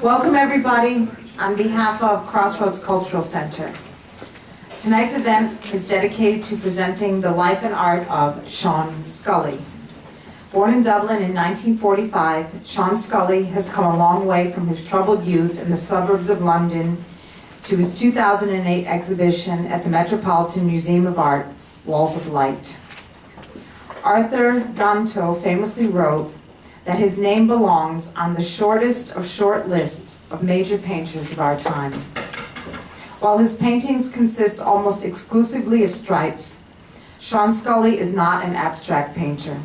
Welcome everybody on behalf of Crossroads Cultural Center. Tonight's event is dedicated to presenting the life and art of Sean Scully. Born in Dublin in 1945, Sean Scully has come a long way from his troubled youth in the suburbs of London to his 2008 exhibition at the Metropolitan Museum of Art, Walls of Light. Arthur Danto famously wrote that his name belongs on the shortest of short lists of major painters of our time. While his paintings consist almost exclusively of stripes, Sean Scully is not an abstract painter.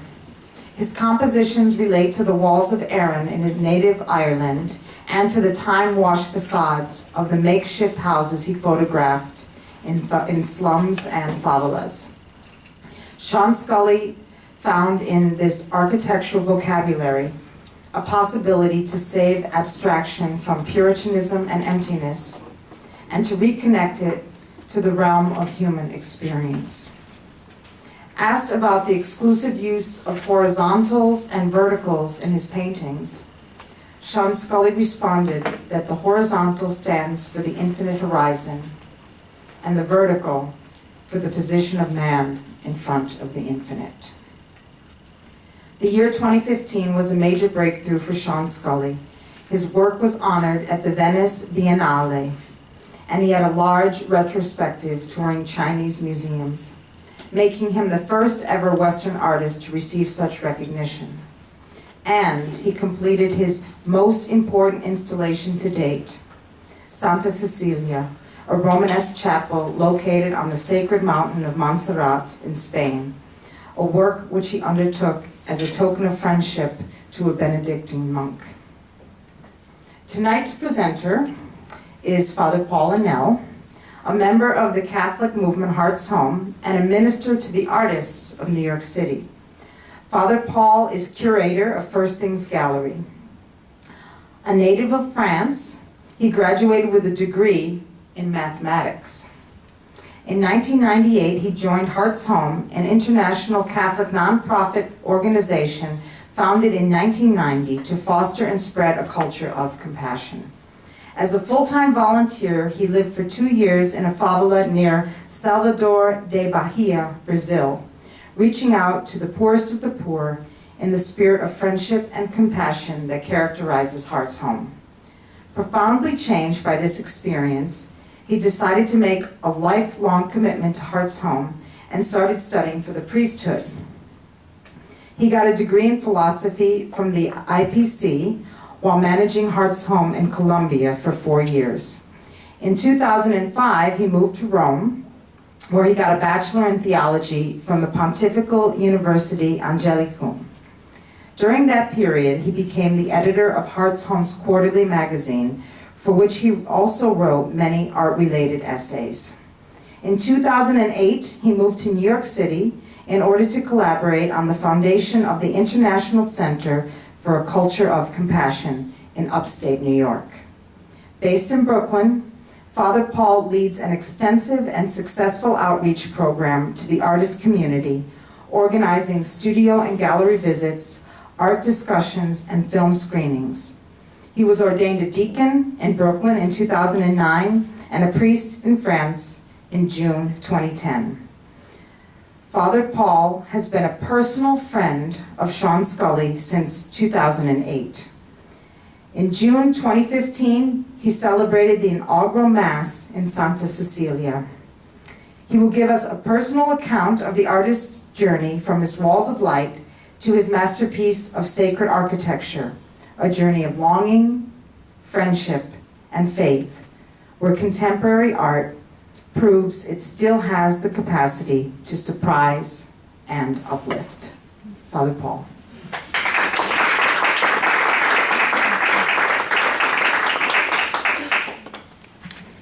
His compositions relate to the walls of Erin in his native Ireland and to the time-washed facades of the makeshift houses he photographed in slums and favelas. Sean Scully found in this architectural vocabulary a possibility to save abstraction from Puritanism and emptiness and to reconnect it to the realm of human experience. Asked about the exclusive use of horizontals and verticals in his paintings, Sean Scully responded that the horizontal stands for the infinite horizon and the vertical for the position of man in front of the infinite. The year 2015 was a major breakthrough for Sean Scully. His work was honored at the Venice Biennale, and he had a large retrospective touring Chinese museums, making him the first ever Western artist to receive such recognition. And he completed his most important installation to date, Santa Cecilia, a Romanesque chapel located on the sacred mountain of Montserrat in Spain, a work which he undertook as a token of friendship to a Benedictine monk. Tonight's presenter is Father Paul ANEL, a member of the Catholic movement Heart's Home and a minister to the artists of New York City. Father Paul is curator of First Things Gallery. A native of France, he graduated with a degree in mathematics. In 1998, he joined Heart's Home, an international Catholic nonprofit organization founded in 1990 to foster and spread a culture of compassion. As a full-time volunteer, he lived for 2 years in a favela near Salvador de Bahia, Brazil, reaching out to the poorest of the poor in the spirit of friendship and compassion that characterizes Heart's Home. Profoundly changed by this experience, he decided to make a lifelong commitment to Heart's Home and started studying for the priesthood. He got a degree in philosophy from the IPC while managing Heart's Home in Colombia for 4 years. In 2005, he moved to Rome, where he got a bachelor in theology from the Pontifical University Angelicum. During that period, he became the editor of Heart's Home's quarterly magazine, for which he also wrote many art-related essays. In 2008, he moved to New York City in order to collaborate on the foundation of the International Center for a Culture of Compassion in upstate New York. Based in Brooklyn, Father Paul leads an extensive and successful outreach program to the artist community, organizing studio and gallery visits, art discussions, and film screenings. He was ordained a deacon in Brooklyn in 2009 and a priest in France in June 2010. Father Paul has been a personal friend of Sean Scully since 2008. In June 2015, he celebrated the inaugural Mass in Santa Cecilia. He will give us a personal account of the artist's journey from his walls of light to his masterpiece of sacred architecture, a journey of longing, friendship, and faith, where contemporary art proves it still has the capacity to surprise and uplift. Father Paul.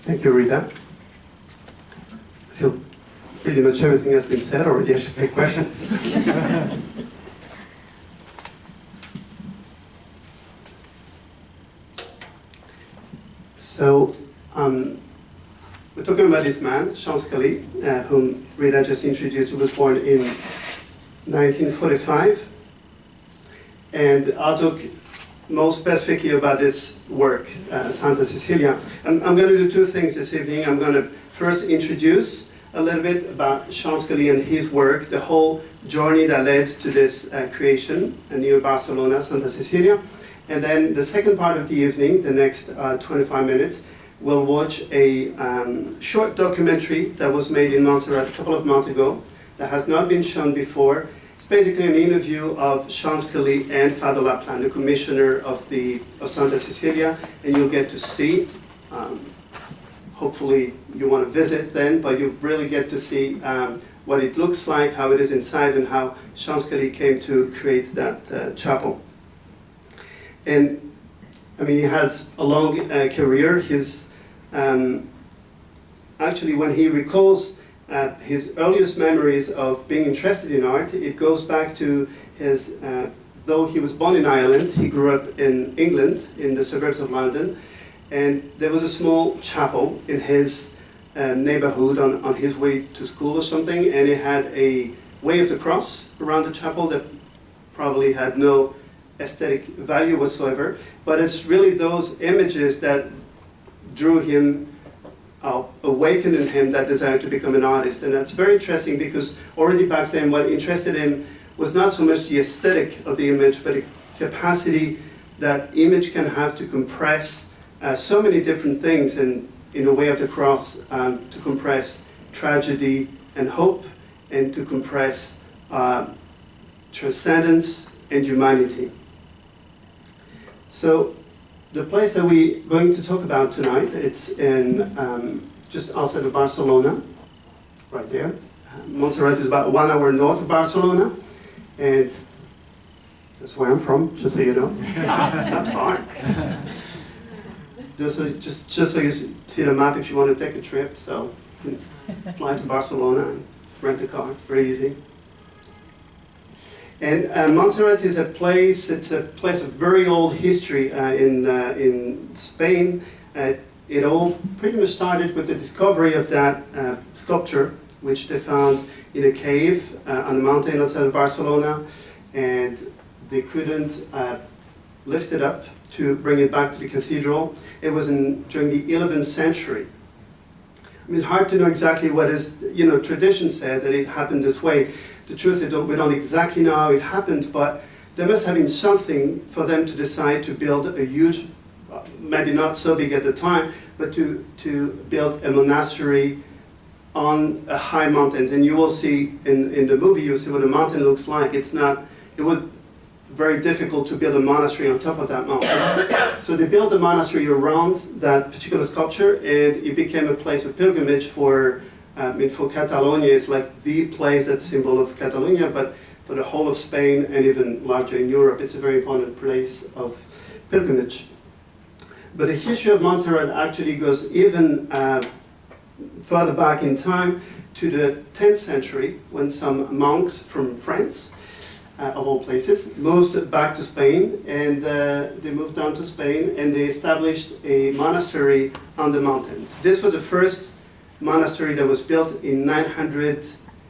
Thank you, Rita. I feel pretty much everything has been said already. I should take questions. So, we're talking about this man, Sean Scully, whom Rita just introduced, who was born in 1945. And I'll talk more specifically about this work, Santa Cecilia. I'm going to do two things this evening. I'm going to first introduce a little bit about Sean Scully and his work, the whole journey that led to this creation near Barcelona, Santa Cecilia. And then the second part of the evening, the next 25 minutes, we'll watch a short documentary that was made in Montserrat a couple of months ago that has not been shown before. It's basically an interview of Sean Scully and Father Plana, the commissioner of Santa Cecilia, and you'll get to see. Hopefully you want to visit then, but you really get to see what it looks like, how it is inside, and how Sean Scully came to create that chapel. And I mean, he has a long career. His actually, when he recalls his earliest memories of being interested in art, it goes back to his, though he was born in Ireland, he grew up in England, in the suburbs of London, and there was a small chapel in his neighborhood on his way to school or something, and it had a way of the cross around the chapel that probably had no aesthetic value whatsoever, but it's really those images that drew him, awakened in him that desire to become an artist. And that's very interesting because already back then what interested him was not so much the aesthetic of the image, but the capacity that image can have to compress so many different things, and in a way of the cross, to compress tragedy and hope, and to compress transcendence and humanity. So the place that we're going to talk about tonight, it's in just outside of Barcelona, right there. Montserrat is about 1 hour north of Barcelona, and that's where I'm from, just so you know. Not far. Just so you see the map if you want to take a trip, so you can fly to Barcelona and rent a car, very easy. And Montserrat is it's a place of very old history in Spain. It all pretty much started with the discovery of that sculpture, which they found in a cave on a mountain outside of Barcelona, and they couldn't lift it up to bring it back to the cathedral. It was during the 11th century. I mean, hard to know exactly what is, tradition says that it happened this way. The truth is, we don't exactly know how it happened, but there must have been something for them to decide to build a huge, maybe not so big at the time, but to build a monastery on a high mountain. And you will see in the movie, you'll see what a mountain looks like. It was very difficult to build a monastery on top of that mountain. So they built a monastery around that particular sculpture, and it became a place of pilgrimage for Catalonia. It's like the place that's symbol of Catalonia, but for the whole of Spain and even larger in Europe, it's a very important place of pilgrimage. But the history of Montserrat actually goes even further back in time to the 10th century, when some monks from France, of all places, moved back to Spain, and they moved down to Spain and they established a monastery on the mountains. This was the first monastery that was built in the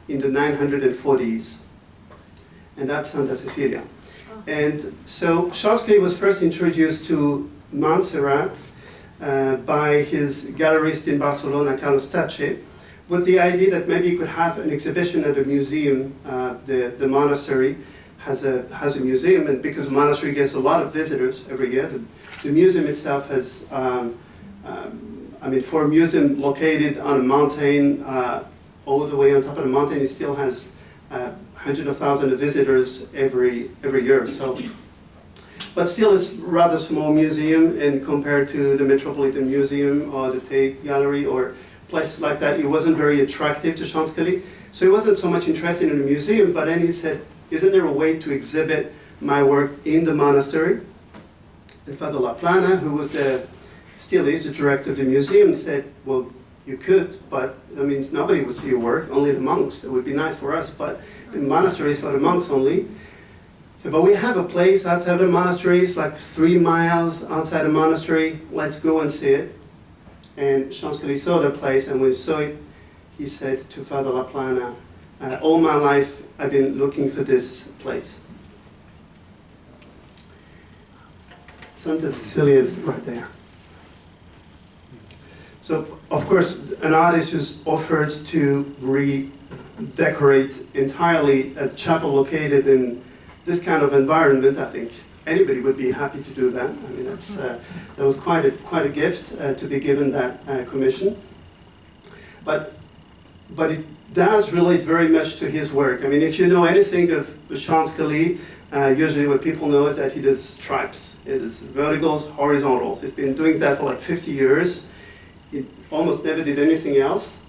940s, and that's Santa Cecilia. And so Sean Scully was first introduced to Montserrat by his gallerist in Barcelona, Carlos Tache, with the idea that maybe he could have an exhibition at a museum. The monastery has a museum, and because the monastery gets a lot of visitors every year, the museum itself has, for a museum located on a mountain, all the way on top of the mountain, it still has hundreds of thousands of visitors every year. So, but still, it's a rather small museum, and compared to the Metropolitan Museum or the Tate Gallery or places like that, it wasn't very attractive to Sean Scully. So he wasn't so much interested in the museum, but then he said, isn't there a way to exhibit my work in the monastery? And Father Plana, who was still is the director of the museum, said, well, you could, but nobody would see your work, only the monks. It would be nice for us, but the monastery is for the monks only. But we have a place outside the monastery, it's like 3 miles outside the monastery, let's go and see it. And Sean Scully saw the place, and when he saw it, he said to Father Plana, all my life I've been looking for this place. Santa Cecilia is right there. So, of course, an artist just offered to redecorate entirely a chapel located in this kind of environment. I think anybody would be happy to do that. I mean, that was quite a gift to be given that commission. But it does relate very much to his work. I mean, if you know anything of Sean Scully, usually what people know is that he does stripes. It is verticals, horizontals. He's been doing that for like 50 years. He almost never did anything else.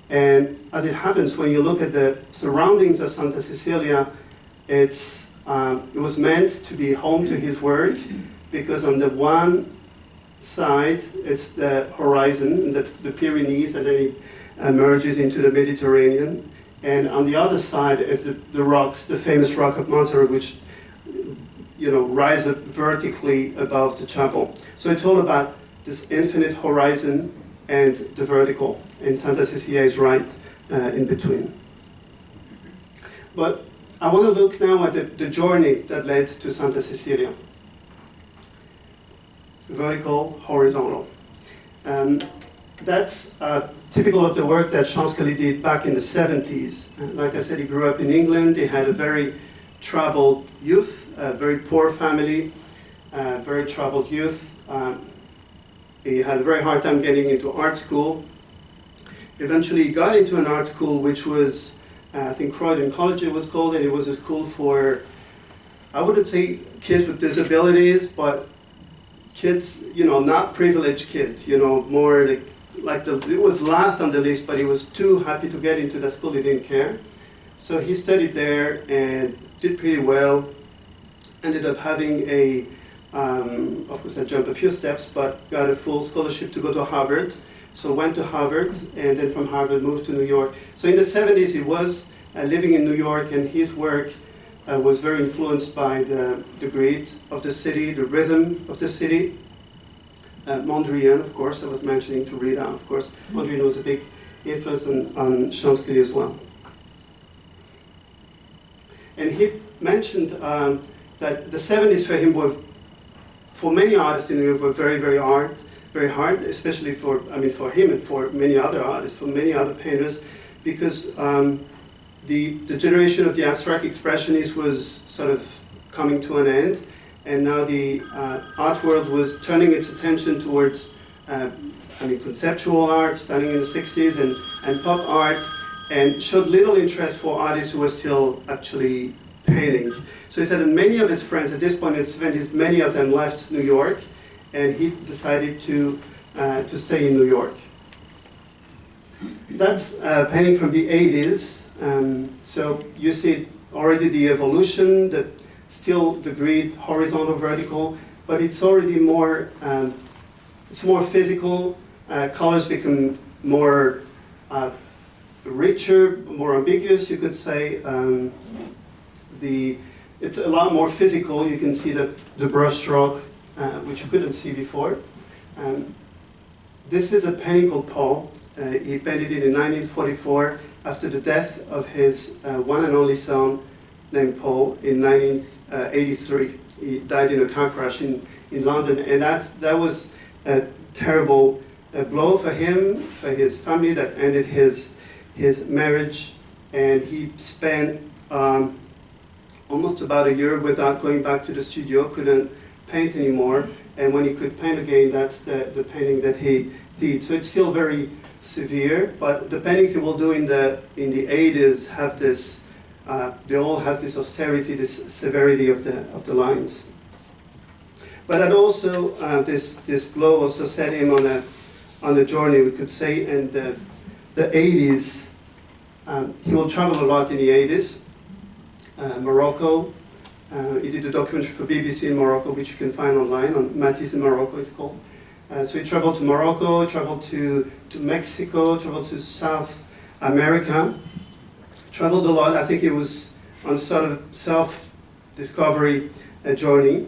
And as it happens, when you look at the surroundings of Santa Cecilia, it was meant to be home to his work, because on the one side, it's the horizon, the Pyrenees, and then it merges into the Mediterranean. And on the other side is the rocks, the famous rock of Montserrat, which rise up vertically above the chapel. So it's all about this infinite horizon and the vertical, and Santa Cecilia is right in between. But I want to look now at the journey that led to Santa Cecilia. Vertical, horizontal. That's typical of the work that Sean Scully did back in the 70s. Like I said, he grew up in England. He had a very troubled youth, a very poor family, very troubled youth. He had a very hard time getting into art school. Eventually he got into an art school which was, I think Croydon College it was called, and it was a school for, I wouldn't say kids with disabilities, but kids, not privileged kids, more it was last on the list, but he was too happy to get into that school, he didn't care. So he studied there and did pretty well, ended up having of course I jumped a few steps, but got a full scholarship to go to Harvard. So went to Harvard, and then from Harvard moved to New York. So in the 70s he was living in New York, and his work was very influenced by the grit of the city, the rhythm of the city. Mondrian, of course, I was mentioning to Rita, of course. Mondrian was a big influence on Sean Scully as well. And he mentioned that the 70s for him were, for many artists in New York, were very, very hard, especially for him and for many other artists, for many other painters, because the generation of the abstract expressionists was sort of coming to an end, and now the art world was turning its attention towards conceptual art, starting in the 60s, and pop art, and showed little interest for artists who were still actually painting. So he said that many of his friends at this point in the 70s, many of them left New York, and he decided to stay in New York. That's painting from the 80s. So you see already the evolution, still the grid, horizontal, vertical, but it's already more, it's more physical. Colors become more richer, more ambiguous, you could say. It's a lot more physical. You can see the brush stroke, which you couldn't see before. This is a painting called Paul. He painted it in 1944 after the death of his one and only son named Paul in 1983. He died in a car crash in London, and that was a terrible blow for him, for his family, that ended his marriage, and he spent almost about a year without going back to the studio, couldn't paint anymore, and when he could paint again, that's the painting that he did. So it's still very severe, but the paintings he will do in the 80s have this, they all have this austerity, this severity of the lines. But that also, this glow also set him on a journey, we could say, and the 80s, he will travel a lot in the 80s. Morocco, he did a documentary for BBC in Morocco, which you can find online, on Matisse in Morocco it's called. So he traveled to Morocco, traveled to Mexico, traveled to South America, traveled a lot. I think it was on sort of self-discovery journey.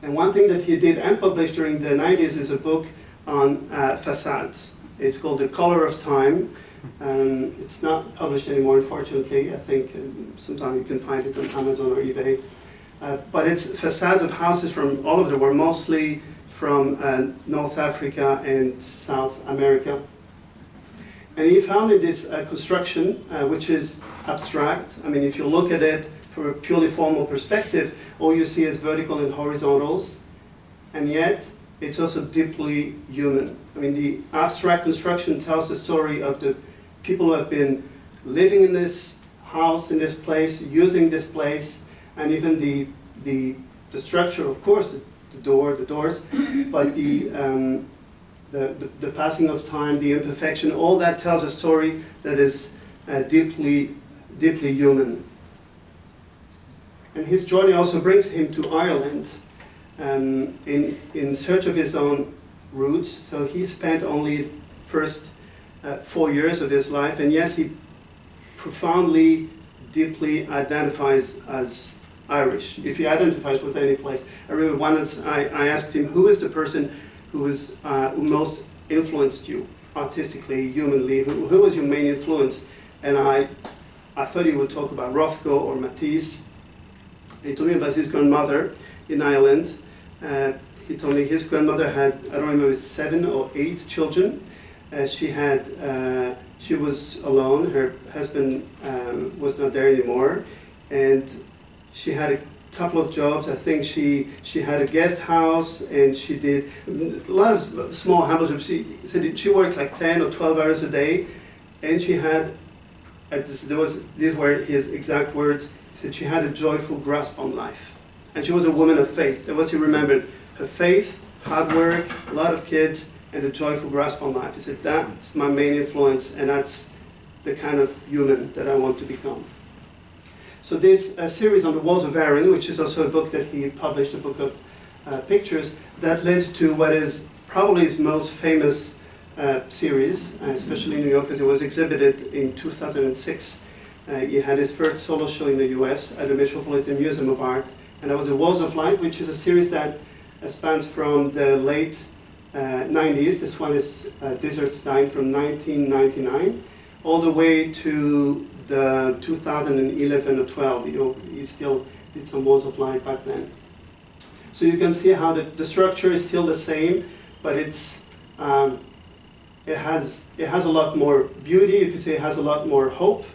And one thing that he did and published during the 90s is a book on facades. It's called The Color of Time. It's not published anymore, unfortunately. I think sometime you can find it on Amazon or eBay. But it's facades of houses from all over the world, mostly from North Africa and South America. And he founded this construction, which is abstract. I mean, if you look at it from a purely formal perspective, all you see is vertical and horizontals, and yet it's also deeply human. I mean, the abstract construction tells the story of the people who have been living in this house, in this place, using this place, and even the structure, of course, the doors, but the passing of time, the imperfection, all that tells a story that is deeply human. And his journey also brings him to Ireland in search of his own roots. So he spent only first 4 years of his life, and yes, he profoundly, deeply identifies as Irish, if he identifies with any place. I remember once I asked him, who is the person who most influenced you artistically, humanly? Who was your main influence? And I thought he would talk about Rothko or Matisse. He told me about his grandmother in Ireland. He told me his grandmother had, I don't remember, 7 or 8 children. She was alone. Her husband was not there anymore, and she had a couple of jobs. I think she had a guest house, and she did a lot of small humble jobs. She said she worked like 10 or 12 hours a day, and she had, these were his exact words, he said she had a joyful grasp on life. And she was a woman of faith. That was, he remembered, her faith, hard work, a lot of kids, and a joyful grasp on life. He said, that's my main influence, and that's the kind of human that I want to become. So this series on the Walls of Erin, which is also a book that he published, a book of pictures, that led to what is probably his most famous series, especially in New York, because it was exhibited in 2006. He had his first solo show in the US at the Metropolitan Museum of Art, and that was the Walls of Light, which is a series that spans from the late 90s. This one is Desert Nine from 1999, all the way to the 2011 or 12. He still did some Walls of Light back then. So you can see how the structure is still the same, but it has a lot more beauty. You could say it has a lot more hope.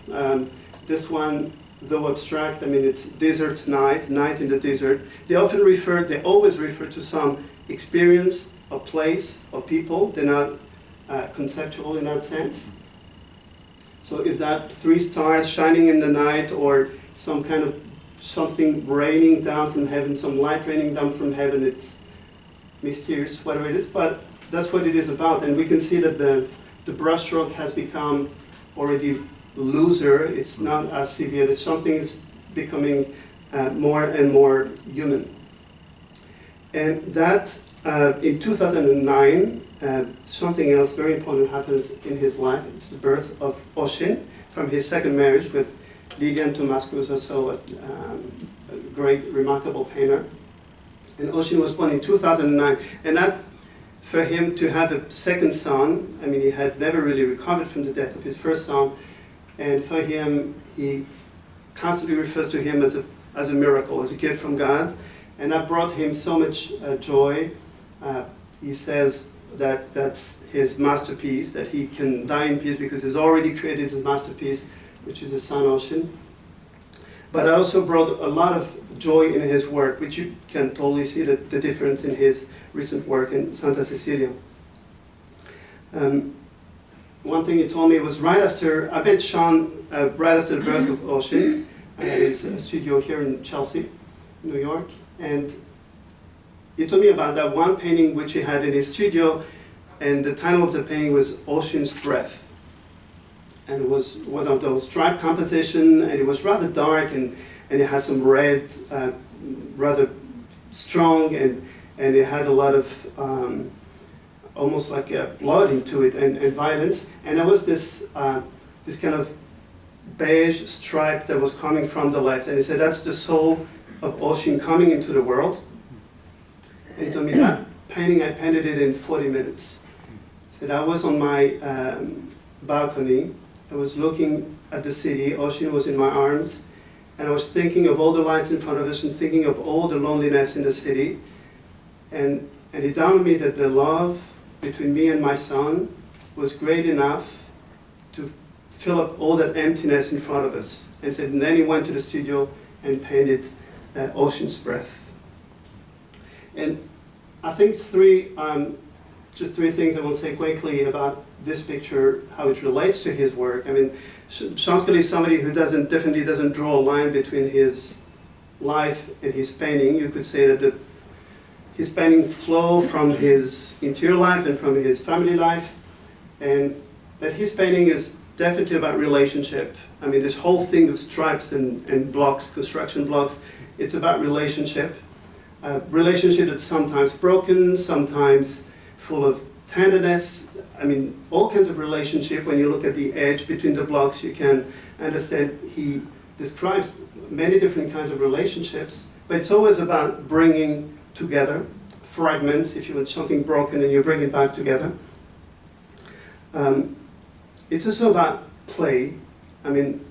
This one, though abstract, I mean, it's desert night in the desert. They always refer to some experience, a place, or people. They're not conceptual in that sense. So is that 3 stars shining in the night, or some kind of something raining down from heaven, some light raining down from heaven? It's mysterious, whatever it is, but that's what it is about. And we can see that the brushstroke has become already looser. It's not as severe. It's something is becoming more and more human. And that in 2009, something else very important happens in his life. It's the birth of Oisin from his second marriage with Lilian Thomas, who was also a great, remarkable painter. And Oisin was born in 2009. And that, for him to have a second son, I mean, he had never really recovered from the death of his first son. And for him, he constantly refers to him as a miracle, as a gift from God. And that brought him so much joy. He says that that's his masterpiece, that he can die in peace because he's already created his masterpiece, which is his son Oisin. But it also brought a lot of joy in his work, which you can totally see the difference in his recent work in Santa Cecilia. One thing he told me was right after, I met Sean right after the birth of Oisin at his studio here in Chelsea, New York, and he told me about that one painting which he had in his studio, and the title of the painting was Oisin's Breath. And it was one of those stripe composition, and it was rather dark, and it had some red, rather strong, and it had a lot of almost like blood into it, and violence. And there was this kind of beige stripe that was coming from the left, and he said that's the soul of Oisin coming into the world. And he told me that painting, I painted it in 40 minutes. He said I was on my balcony, I was looking at the city, Oisin was in my arms, And I was thinking of all the lights in front of us and thinking of all the loneliness in the city. And it dawned on me that the love between me and my son was great enough to fill up all that emptiness in front of us. And then he went to the studio and painted Ocean's Breath. And I think just three things I want to say quickly about this picture, how it relates to his work. I mean, Sean Scully is somebody who definitely doesn't draw a line between his life and his painting. You could say that his painting flow from his interior life and from his family life, and that his painting is definitely about relationship. I mean, this whole thing of stripes and blocks, construction blocks, it's about relationship. Relationship that's sometimes broken, sometimes full of tenderness. I mean, all kinds of relationship. When you look at the edge between the blocks, you can understand he describes many different kinds of relationships, but it's always about bringing together fragments. If you want something broken and you bring it back together. It's also about play. I mean,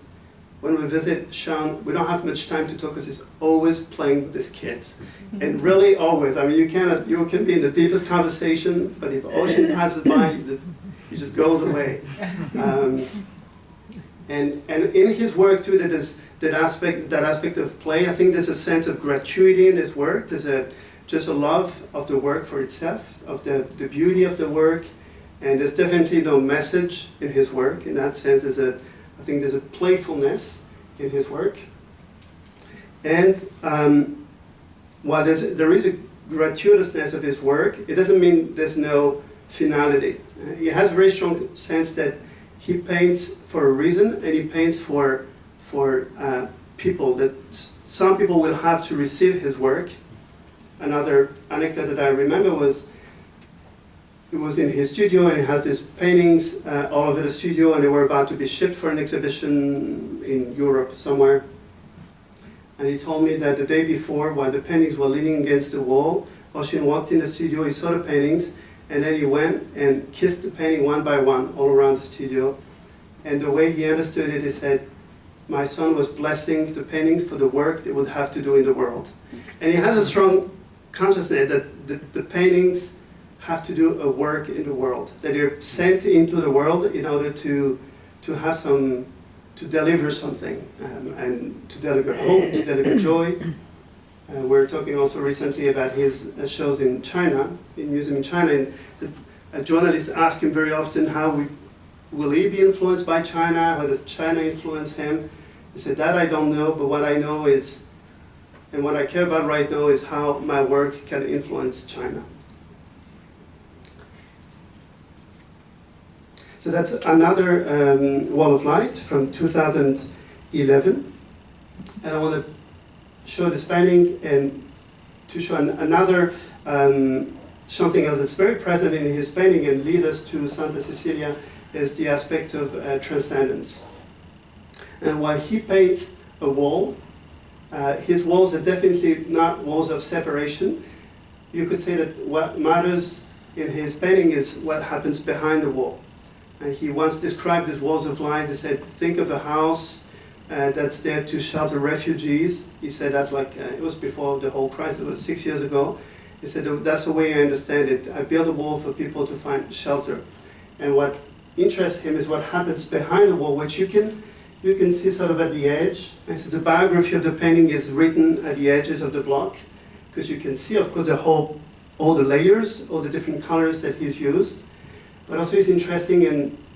when we visit Sean, we don't have much time to talk because he's always playing with his kids. And really always. I mean, you can be in the deepest conversation, but if ocean passes by, he just goes away. And in his work too, that aspect of play. I think there's a sense of gratuity in his work. There's just a love of the work for itself, of the beauty of the work. And there's definitely no message in his work. In that sense, I think there's a playfulness in his work. And while there is a gratuitousness of his work, it doesn't mean there's no finality. He has a very strong sense that he paints for a reason, and he paints for people, that some people will have to receive his work. Another anecdote that I remember was, he was in his studio and he has these paintings all over the studio, and they were about to be shipped for an exhibition in Europe somewhere. And he told me that the day before, while the paintings were leaning against the wall, Ocean walked in the studio, he saw the paintings, and then he went and kissed the painting one by one all around the studio. And the way he understood it, he said, my son was blessing the paintings for the work they would have to do in the world. And he has a strong consciousness that the paintings have to do a work in the world, that they're sent into the world in order to deliver something, and to deliver hope, to deliver joy. We're talking also recently about his shows in China, in museum in China, and journalists ask him very often will he be influenced by China? How does China influence him? He said, that I don't know, but what I know is, and what I care about right now is how my work can influence China. So that's another wall of light from 2011. And I want to show this painting and to show another something else that's very present in his painting and lead us to Santa Cecilia is the aspect of transcendence. And while he paints a wall, his walls are definitely not walls of separation. You could say that what matters in his painting is what happens behind the wall. And he once described his walls of light. He said, think of a house that's there to shelter refugees. He said that it was before the whole crisis, it was 6 years ago. He said, that's the way I understand it. I build a wall for people to find shelter. And what interests him is what happens behind the wall, which you can see sort of at the edge. And so the biography of the painting is written at the edges of the block, because you can see, of course, all the layers, all the different colors that he's used. But also it's interesting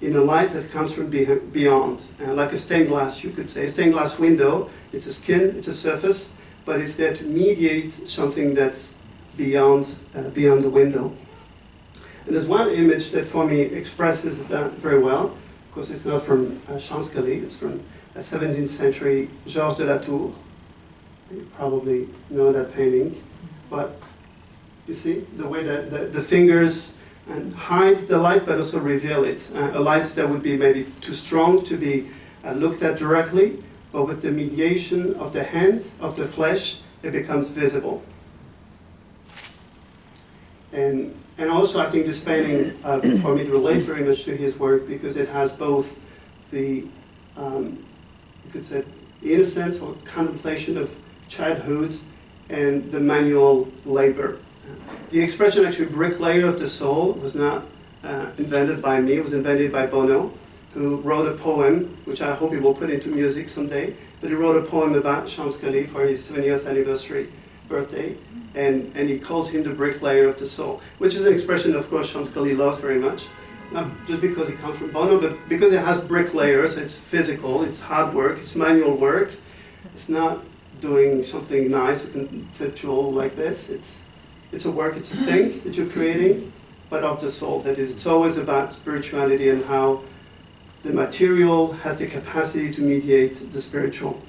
in a light that comes from beyond, like a stained glass, you could say. A stained glass window, it's a skin, it's a surface, but it's there to mediate something that's beyond the window. And there's one image that for me expresses that very well. Of course, it's not from Sean Scully, it's from a 17th century Georges de la Tour. You probably know that painting. But you see the way that the fingers and hide the light, but also reveal it. A light that would be maybe too strong to be looked at directly, but with the mediation of the hand, of the flesh, it becomes visible. And also I think this painting, for me, relates very much to his work because it has both the, you could say, innocence or contemplation of childhood and the manual labor. The expression actually bricklayer of the soul was not invented by me, it was invented by Bono, who wrote a poem, which I hope he will put into music someday, but he wrote a poem about Sean Scully for his 70th anniversary birthday, and he calls him the bricklayer of the soul, which is an expression, of course, Sean Scully loves very much. Not just because it comes from Bono, but because it has bricklayers, it's physical, it's hard work, it's manual work. It's not doing something nice, conceptual like this. It's a work, it's a thing that you're creating, but of the soul. That is, it's always about spirituality and how the material has the capacity to mediate the spiritual.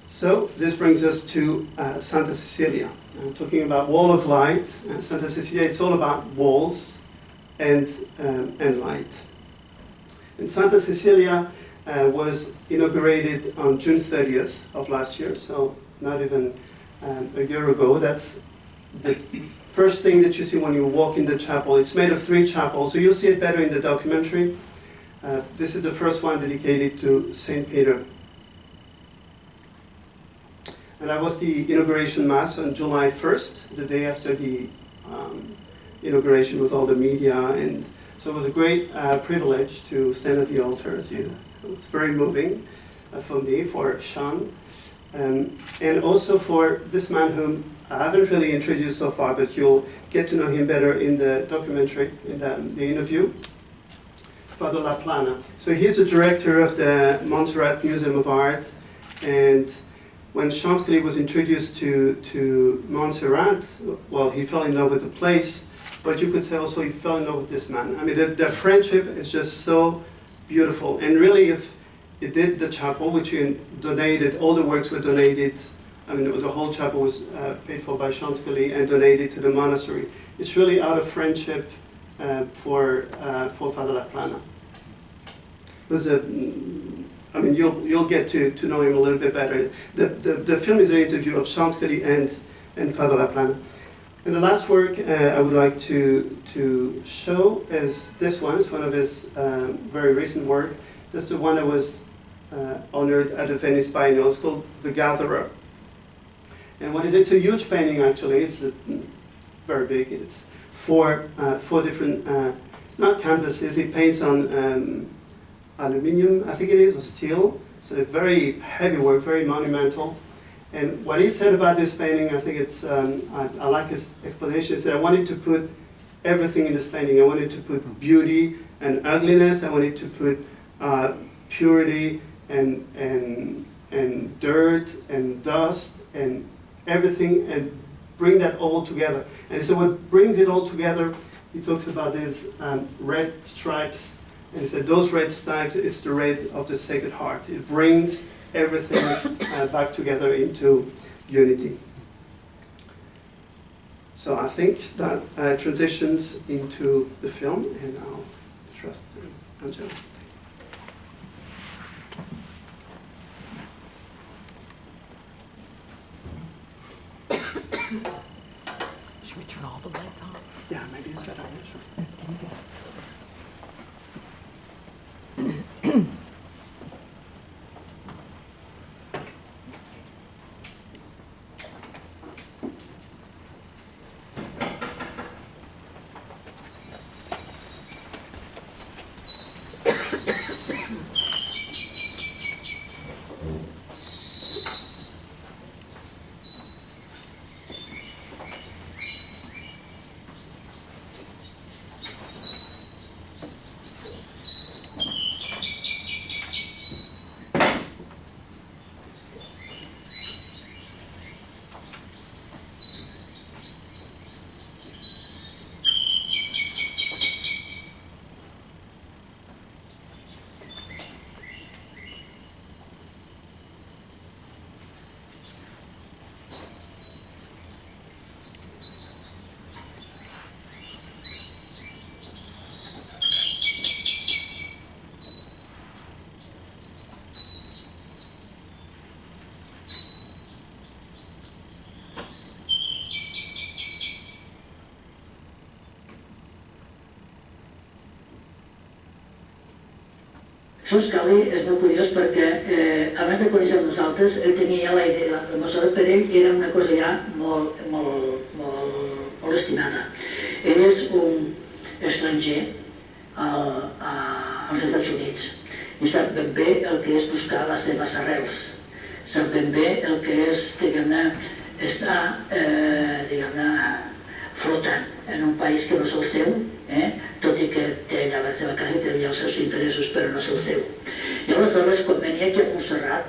So this brings us to Santa Cecilia. I'm talking about wall of light. Santa Cecilia, it's all about walls and light. And Santa Cecilia was inaugurated on June 30th of last year, so not even a year ago. That's the first thing that you see when you walk in the chapel. It's made of 3 chapels, so you'll see it better in the documentary. This is the first one dedicated to St. Peter. And that was the inauguration mass on July 1st, the day after the inauguration with all the media. And so it was a great privilege to stand at the altar. It's very moving for me, for Sean, and also for this man whom I haven't really introduced so far, but you'll get to know him better in the documentary, in the interview, Father Plana. So he's the director of the Montserrat Museum of Art, and when Sean Scully was introduced to Montserrat, well, he fell in love with the place, but you could say also he fell in love with this man. I mean, the friendship is just so beautiful. And really, if he did the chapel, which he donated, all the works were donated. I mean, the whole chapel was paid for by Sean Scully and donated to the monastery. It's really out of friendship for Father Plana. It was I mean, you'll get to know him a little bit better. The film is an interview of Sean Scully and Father Plana. And the last work I would like to show is this one. It's one of his very recent work. That's the one that was honored at the Venice Biennale. It's called The Gatherer. And what is it? It's a huge painting, actually. It's very big. It's four different, it's not canvases. He paints on aluminium, I think it is, or steel. So a very heavy work, very monumental. And what he said about this painting, I think it's, I like his explanation, is that I wanted to put everything in this painting. I wanted to put beauty and ugliness. I wanted to put purity and dirt and dust and everything, and bring that all together. And so what brings it all together, he talks about these red stripes. And he said those red stripes, it's the red of the Sacred Heart. It brings everything back together into unity. So I think that transitions into the film, and I'll trust Angela. Should we turn all the lights off? Yeah, maybe it's better. Sure. Sean Scully és molt curiós perquè abans de conèixer nosaltres ell tenia ja la idea, la Montserrat per ell era una cosa ja molt estimada. Ell és un estranger als Estats Units i sap ben bé el que és buscar les seves arrels, sap ben bé el que és, diguem-ne, estar, flotant en un país que no és el seu, tot i que té allà la seva casa i té allà els seus interessos, però no és el seu. I aleshores, quan venia aquí a Montserrat,